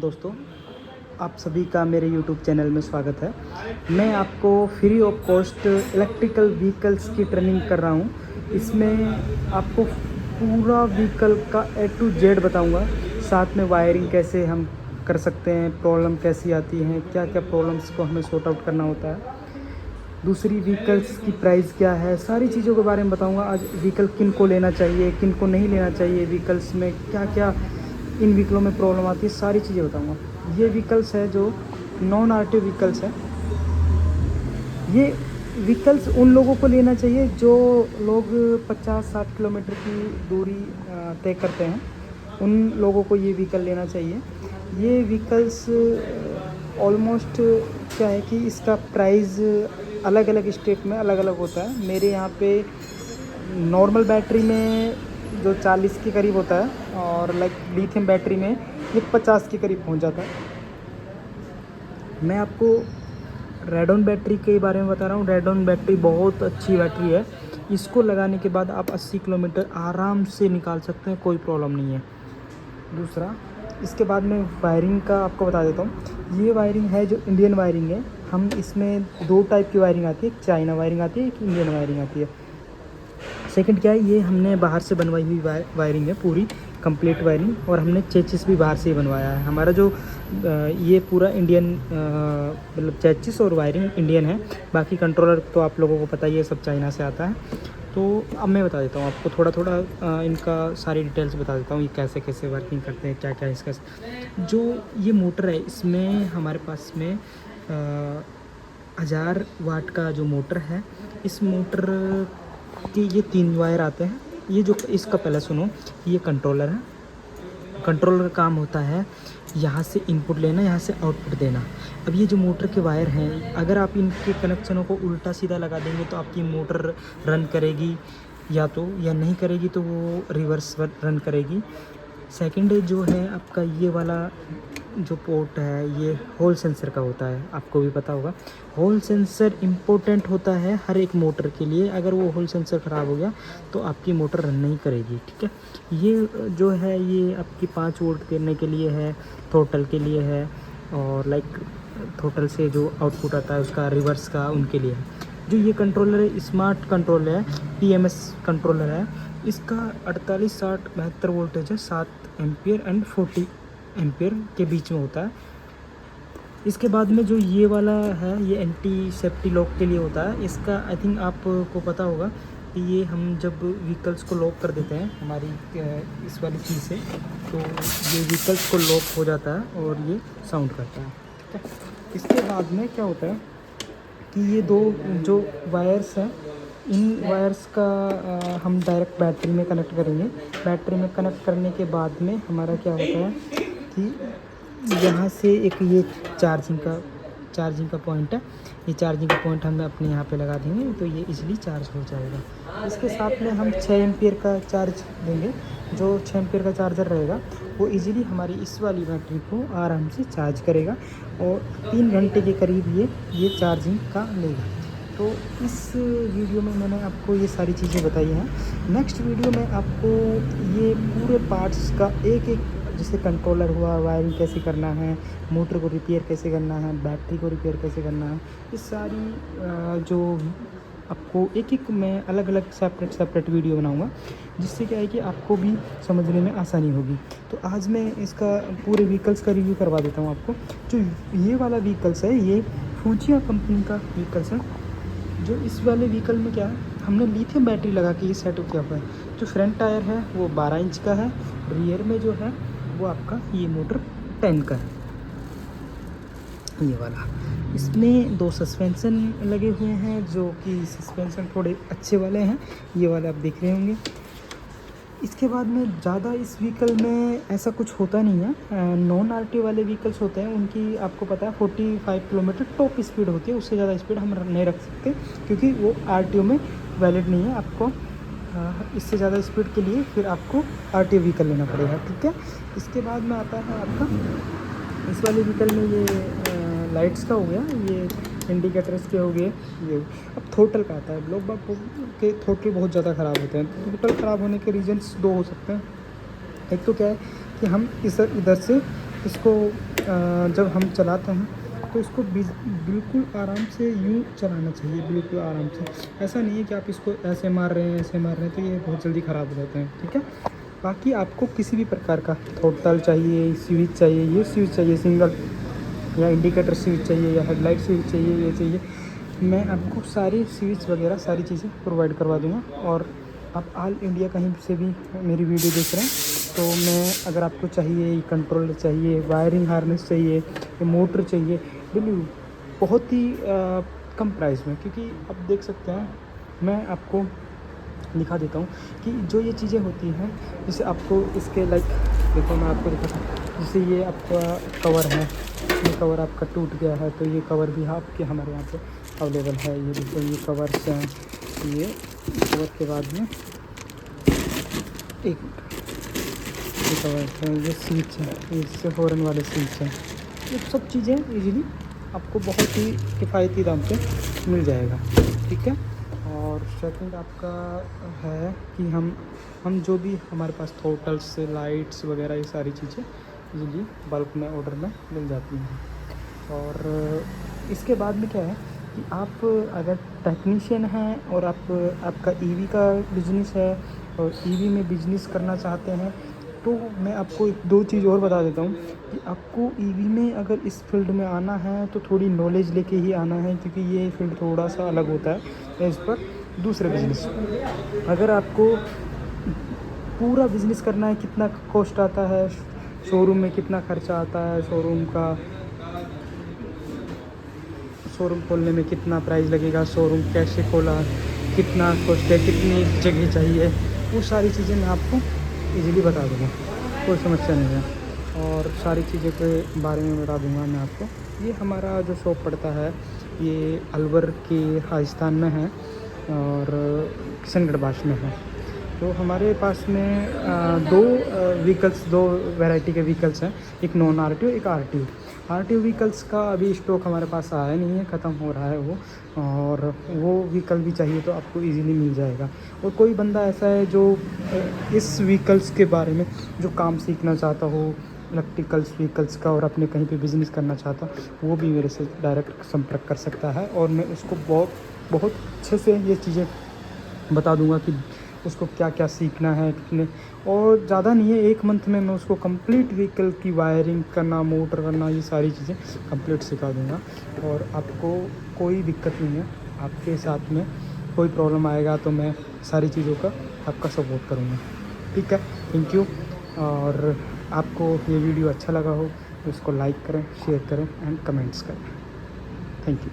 दोस्तों, आप सभी का मेरे YouTube चैनल में स्वागत है। मैं आपको free of cost electrical vehicles की ट्रेनिंग कर रहा हूँ। इसमें आपको पूरा व्हीकल का A to Z बताऊँगा। साथ में वायरिंग कैसे हम कर सकते हैं, प्रॉब्लम कैसी आती हैं, क्या क्या प्रॉब्लम्स को हमें सॉर्ट आउट करना होता है, दूसरी व्हीकल्स की प्राइस क्या है, सारी चीज़ों के बारे में बताऊँगा। आज व्हीकल किन को लेना चाहिए, किन को नहीं लेना चाहिए, व्हीकल्स में क्या क्या इन व्हीकलों में प्रॉब्लम आती है, सारी चीज़ें बताऊँगा। ये व्हीकल्स है जो नॉन आरटीओ व्हीकल्स है। ये व्हीकल्स उन लोगों को लेना चाहिए जो लोग 50-60 किलोमीटर की दूरी तय करते हैं, उन लोगों को ये व्हीकल लेना चाहिए। ये व्हीकल्स ऑलमोस्ट क्या है कि इसका प्राइस अलग अलग स्टेट में अलग अलग होता है। मेरे यहाँ पे नॉर्मल बैटरी में जो 40 के करीब होता है और लिथियम बैटरी में ये 50 के करीब पहुँच जाता है। मैं आपको रेडॉन बैटरी के बारे में बता रहा हूँ। रेडॉन बैटरी बहुत अच्छी बैटरी है। इसको लगाने के बाद आप 80 किलोमीटर आराम से निकाल सकते हैं, कोई प्रॉब्लम नहीं है। दूसरा, इसके बाद मैं वायरिंग का आपको बता देता हूँ। ये वायरिंग है जो इंडियन वायरिंग है। हम इसमें 2 टाइप की वायरिंग आती है, एक चाइना वायरिंग आती है, एक इंडियन वायरिंग आती है। सेकंड क्या है, ये हमने बाहर से बनवाई हुई वायरिंग है, पूरी कंप्लीट वायरिंग, और हमने चेचिस भी बाहर से ही बनवाया है। हमारा जो ये पूरा इंडियन मतलब चेचिस और वायरिंग इंडियन है। बाकी कंट्रोलर तो आप लोगों को पता ही है, सब चाइना से आता है। तो अब मैं बता देता हूँ आपको थोड़ा थोड़ा इनका सारी डिटेल्स बता देता हूँ, ये कैसे कैसे वर्किंग करते हैं, क्या क्या इसका। जो ये मोटर है, इसमें हमारे पास में 1000 वाट का जो मोटर है, इस मोटर कि ये 3 वायर आते हैं। ये जो इसका पहले सुनो, ये कंट्रोलर है। कंट्रोलर का काम होता है यहाँ से इनपुट लेना, यहाँ से आउटपुट देना। अब ये जो मोटर के वायर हैं, अगर आप इनके कनेक्शनों को उल्टा सीधा लगा देंगे तो आपकी मोटर रन करेगी या नहीं करेगी, तो वो रिवर्स रन करेगी। सेकंड जो है आपका ये वाला जो पोर्ट है, ये हॉल सेंसर का होता है, आपको भी पता होगा। हॉल सेंसर इम्पोर्टेंट होता है हर एक मोटर के लिए। अगर वो हॉल सेंसर ख़राब हो गया तो आपकी मोटर रन नहीं करेगी, ठीक है। ये जो है ये आपकी 5 वोल्ट देने के लिए है, थ्रोटल के लिए है, और थ्रोटल से जो आउटपुट आता है उसका रिवर्स का उनके लिए है। जो ये कंट्रोलर है, स्मार्ट कंट्रोलर है, PMS कंट्रोलर है। इसका 48, 60, 72 वोल्टेज है, 7 एम्पियर एंड 40 एम्पियर के बीच में होता है। इसके बाद में जो ये वाला है, ये एंटी सेफ्टी लॉक के लिए होता है। इसका आई थिंक आपको पता होगा कि ये हम जब व्हीकल्स को लॉक कर देते हैं हमारी इस वाली चीज़ से, तो ये व्हीकल्स को लॉक हो जाता है और ये साउंड करता है, ठीक है। इसके बाद में क्या होता है कि ये 2 जो वायर्स हैं, इन वायर्स का हम डायरेक्ट बैटरी में कनेक्ट करेंगे। बैटरी में कनेक्ट करने के बाद में हमारा क्या होता है कि यहाँ से एक ये चार्जिंग का पॉइंट है। ये चार्जिंग का पॉइंट हम अपने यहाँ पे लगा देंगे तो ये इजीली चार्ज हो जाएगा। इसके साथ में हम 6 एम्पियर का चार्ज देंगे। जो 6 एम्पियर का चार्जर रहेगा वो इजीली हमारी इस वाली बैटरी को आराम से चार्ज करेगा और 3 घंटे के करीब ये चार्जिंग का लेगा। तो इस वीडियो में मैंने आपको ये सारी चीज़ें बताई हैं। नेक्स्ट वीडियो में आपको ये पूरे पार्ट्स का एक जैसे कंट्रोलर हुआ, वायरिंग कैसे करना है, मोटर को रिपेयर कैसे करना है, बैटरी को रिपेयर कैसे करना है, ये सारी जो आपको एक मैं अलग अलग सेपरेट वीडियो बनाऊंगा, जिससे क्या है कि आपको भी समझने में आसानी होगी। तो आज मैं इसका पूरे व्हीकल्स का रिव्यू करवा देता हूँ आपको। जो ये वाला व्हीकल्स है, ये फूजिया कंपनी का व्हीकल्स है। जो इस वाले व्हीकल में क्या है, हमने लिथियम बैटरी लगा के ये सेटअप किया हुआ है। जो फ्रंट टायर है वो 12 इंच का है, रियर में जो है वो आपका ये मोटर 10 का है, ये वाला। इसमें 2 सस्पेंशन लगे हुए हैं, जो कि सस्पेंशन थोड़े अच्छे वाले हैं, ये वाले आप देख रहे होंगे। इसके बाद में ज़्यादा इस व्हीकल में ऐसा कुछ होता नहीं है। नॉन आरटीओ वाले व्हीकल्स होते हैं, उनकी आपको पता है 45 किलोमीटर टॉप स्पीड होती है। उससे ज़्यादा स्पीड हम नहीं रख सकते क्योंकि वो आरटीओ में वैलिड नहीं है। आपको इससे ज़्यादा स्पीड के लिए फिर आपको आरटीओ व्हीकल लेना पड़ेगा, ठीक है। इसके बाद में आता है आपका इस वाले व्हीकल में ये लाइट्स का हो गया, ये इंडिकेटर्स के हो गए। ये अब थ्रोटल का आता है। लोग बाग के थ्रोटल बहुत ज़्यादा ख़राब होते हैं। थ्रोटल ख़राब होने के रीजंस 2 हो सकते हैं। एक तो क्या है कि हम इधर से इसको जब हम चलाते हैं तो इसको बिल्कुल आराम से यूँ चलाना चाहिए, बिल्कुल आराम से। ऐसा नहीं है कि आप इसको ऐसे मार रहे हैं, ऐसे मार रहे हैं, तो ये बहुत जल्दी ख़राब हो जाते हैं, ठीक है। बाकी आपको किसी भी प्रकार का थ्रोटल चाहिए, स्विच चाहिए, ये स्विच चाहिए सिंगल, या इंडिकेटर स्विच चाहिए, या हेडलाइट स्विच चाहिए, ये चाहिए, मैं आपको सारी स्विच वगैरह सारी चीज़ें प्रोवाइड करवा दूँगा। और आप ऑल इंडिया कहीं से भी मेरी वीडियो देख रहे हैं तो मैं, अगर आपको चाहिए कंट्रोलर चाहिए, वायरिंग हार्नेस चाहिए, मोटर चाहिए, बिल्कुल बहुत ही कम प्राइस में, क्योंकि आप देख सकते हैं मैं आपको दिखा देता हूँ कि जो ये चीज़ें होती हैं, जैसे आपको इसके लाइक, देखो मैं आपको दिखाता हूँ, जैसे ये आपका कवर है, ये कवर आपका टूट गया है, तो ये कवर भी आपके हमारे यहाँ पे अवेलेबल है। ये देखो ये कवर्स हैं, ये कवर के बाद में एक ये कवर है, ये स्विच है, इससे हॉर्न वाले स्विच हैं, ये सब चीज़ें इजीली आपको बहुत ही किफ़ायती दाम पे मिल जाएगा, ठीक है। और सेकंड आपका है कि हम जो भी हमारे पास थ्रोटल्स, लाइट्स वगैरह, ये सारी चीज़ें इजीली बल्क में ऑर्डर में मिल जाती हैं। और इसके बाद में क्या है कि आप अगर टेक्नीशियन हैं और आपका ईवी का बिज़नेस है और ईवी में बिज़नेस करना चाहते हैं, तो मैं आपको एक दो चीज़ और बता देता हूँ कि आपको ईवी में अगर इस फील्ड में आना है तो थोड़ी नॉलेज लेके ही आना है, क्योंकि ये फील्ड थोड़ा सा अलग होता है एज़ पर दूसरे बिज़नेस। अगर आपको पूरा बिज़नेस करना है, कितना कॉस्ट आता है, शोरूम में कितना खर्चा आता है, शोरूम खोलने में कितना प्राइस लगेगा, शोरूम कैसे खोला, कितना कॉस्ट है, कितनी जगह चाहिए, वो सारी चीज़ें मैं आपको इजीली बता दूँगा, कोई समस्या नहीं है। और सारी चीज़ों के बारे में बता दूँगा मैं आपको। ये हमारा जो शॉप पड़ता है ये अलवर के राजस्थान में है और किशनगढ़ बास में है। तो हमारे पास में दो वैरायटी के व्हीकल्स हैं, एक नॉन आरटीओ, एक आरटीओ। आरटीओ व्हीकल्स का अभी स्टॉक हमारे पास आया नहीं है, ख़त्म हो रहा है वो, और वो व्हीकल भी चाहिए तो आपको इजीली मिल जाएगा। और कोई बंदा ऐसा है जो इस व्हीकल्स के बारे में जो काम सीखना चाहता हो, इलेक्ट्रिकल्स व्हीकल्स का, और अपने कहीं पे बिज़नेस करना चाहता, वो भी मेरे से डायरेक्ट संपर्क कर सकता है, और मैं उसको बहुत अच्छे से ये चीज़ें बता दूंगा कि उसको क्या क्या सीखना है, कितने, और ज़्यादा नहीं है, 1 मंथ में मैं उसको कंप्लीट व्हीकल की वायरिंग करना, मोटर करना, ये सारी चीज़ें कंप्लीट सिखा दूंगा। और आपको कोई दिक्कत नहीं है, आपके साथ में कोई प्रॉब्लम आएगा तो मैं सारी चीज़ों का आपका सपोर्ट करूँगा, ठीक है। Thank you. और आपको ये वीडियो अच्छा लगा हो तो इसको लाइक करें, शेयर करें एंड कमेंट्स करें। Thank you.